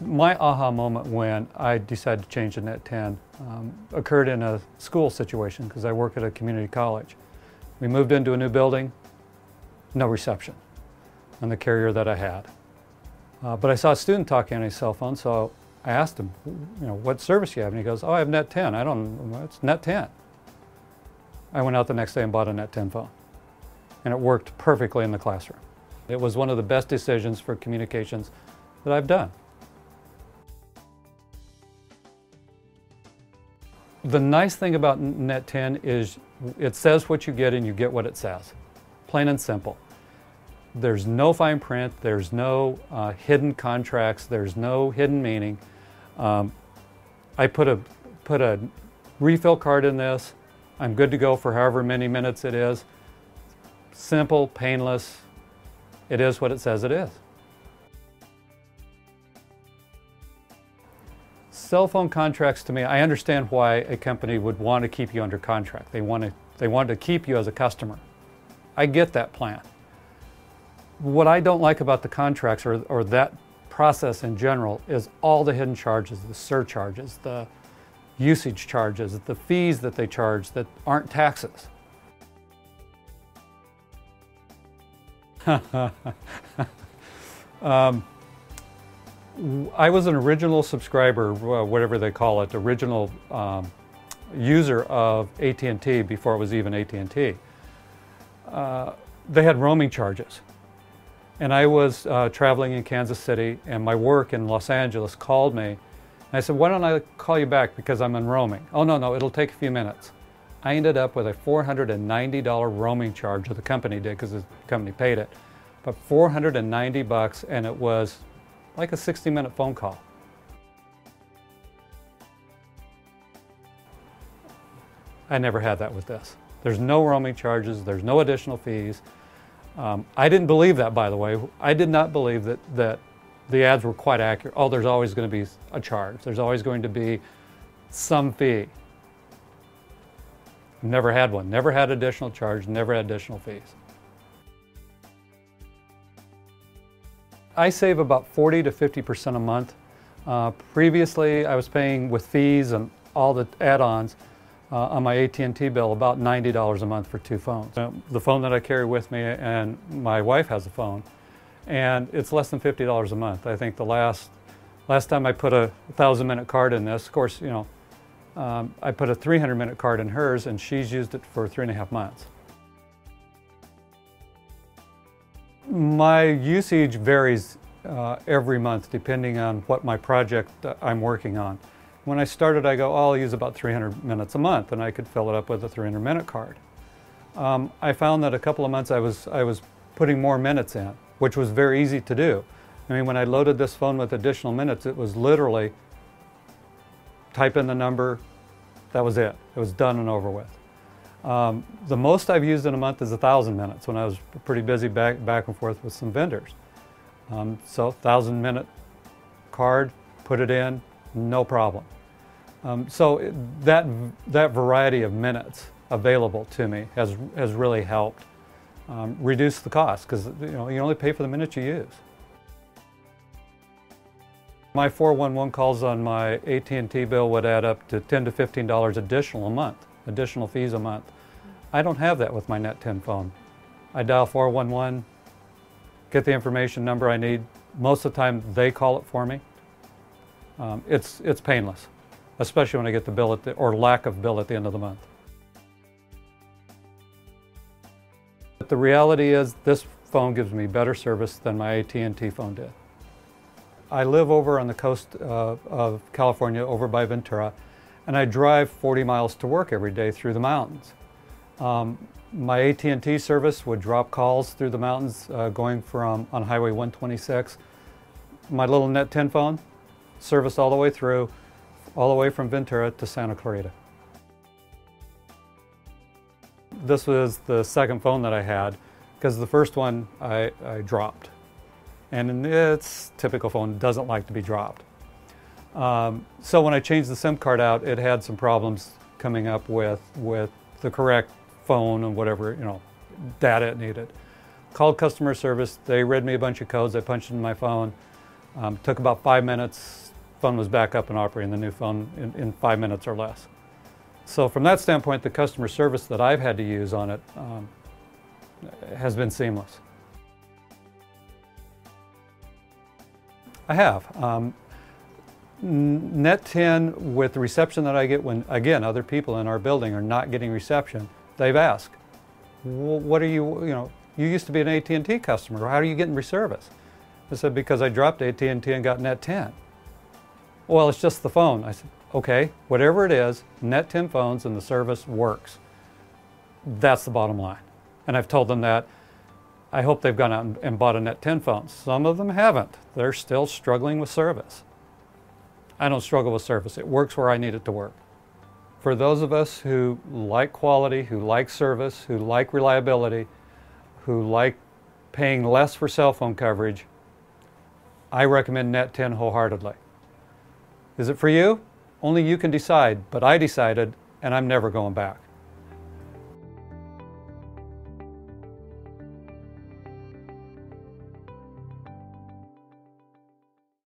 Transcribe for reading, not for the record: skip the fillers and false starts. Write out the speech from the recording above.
My aha moment when I decided to change to Net10 occurred in a school situation because I work at a community college. We moved into a new building, no reception on the carrier that I had. But I saw a student talking on his cell phone, so I asked him, what service you have? And he goes, oh, I have Net10. I don't know, it's Net10. I went out the next day and bought a Net10 phone, and it worked perfectly in the classroom. It was one of the best decisions for communications that I've done. The nice thing about Net10 is it says what you get and you get what it says. Plain and simple. There's no fine print, there's no hidden contracts, there's no hidden meaning. I put a refill card in this. I'm good to go for however many minutes it is. Simple, painless. It is what it says it is. Cell phone contracts, to me, I understand why a company would want to keep you under contract. They want to keep you as a customer. I get that plan. What I don't like about the contracts or that process in general is all the hidden charges, the surcharges, the usage charges, the fees that they charge that aren't taxes. I was an original subscriber, whatever they call it, original user of AT&T before it was even AT&T. They had roaming charges. And I was traveling in Kansas City, and my work in Los Angeles called me. And I said, why don't I call you back because I'm in roaming? Oh, no, it'll take a few minutes. I ended up with a $490 roaming charge, or the company did because the company paid it. But $490, and it was like a 60-minute phone call. I never had that with this. There's no roaming charges, there's no additional fees. I didn't believe that, by the way. I did not believe that the ads were quite accurate. Oh, there's always going to be a charge. There's always going to be some fee. Never had one. Never had additional charge, never had additional fees. I save about 40 to 50% a month. Previously, I was paying with fees and all the add-ons on my AT&T bill about $90 a month for two phones. The phone that I carry with me, and my wife has a phone, and it's less than $50 a month. I think the last time I put a 1,000-minute card in this, of course, I put a 300-minute card in hers, and she's used it for 3.5 months. My usage varies every month depending on what my project I'm working on. When I started, I go, oh, I'll use about 300 minutes a month, and I could fill it up with a 300-minute card. I found that a couple of months I was putting more minutes in, which was very easy to do. I mean, when I loaded this phone with additional minutes, it was literally type in the number, that was it. It was done and over with. The most I've used in a month is 1,000 minutes when I was pretty busy back and forth with some vendors. So 1,000-minute card, put it in, no problem. So that variety of minutes available to me has really helped reduce the cost because you only pay for the minutes you use. My 411 calls on my AT&T bill would add up to $10 to $15 additional fees a month. I don't have that with my Net10 phone. I dial 411, get the information number I need. Most of the time they call it for me. It's painless, especially when I get the bill or lack of bill at the end of the month. But the reality is this phone gives me better service than my AT&T phone did. I live over on the coast of California, over by Ventura, and I drive 40 miles to work every day through the mountains. My AT&T service would drop calls through the mountains going on Highway 126. My little Net10 phone, service all the way through, all the way from Ventura to Santa Clarita. This was the second phone that I had because the first one I dropped. And it's typical phone, doesn't like to be dropped. So when I changed the SIM card out, it had some problems coming up with the correct phone and whatever data it needed. Called customer service, they read me a bunch of codes, I punched in my phone. Took about 5 minutes, phone was back up and operating, the new phone in 5 minutes or less. So from that standpoint, the customer service that I've had to use on it has been seamless. I have. Net10, with the reception that I get when, again, other people in our building are not getting reception, they've asked, what are you used to be an AT&T customer, how are you getting service? I said, because I dropped AT&T and got Net10. Well, it's just the phone. I said, okay, whatever it is, Net10 phones and the service works. That's the bottom line. And I've told them that. I hope they've gone out and bought a Net10 phone. Some of them haven't. They're still struggling with service. I don't struggle with service. It works where I need it to work. For those of us who like quality, who like service, who like reliability, who like paying less for cell phone coverage, I recommend Net10 wholeheartedly. Is it for you? Only you can decide, but I decided, and I'm never going back.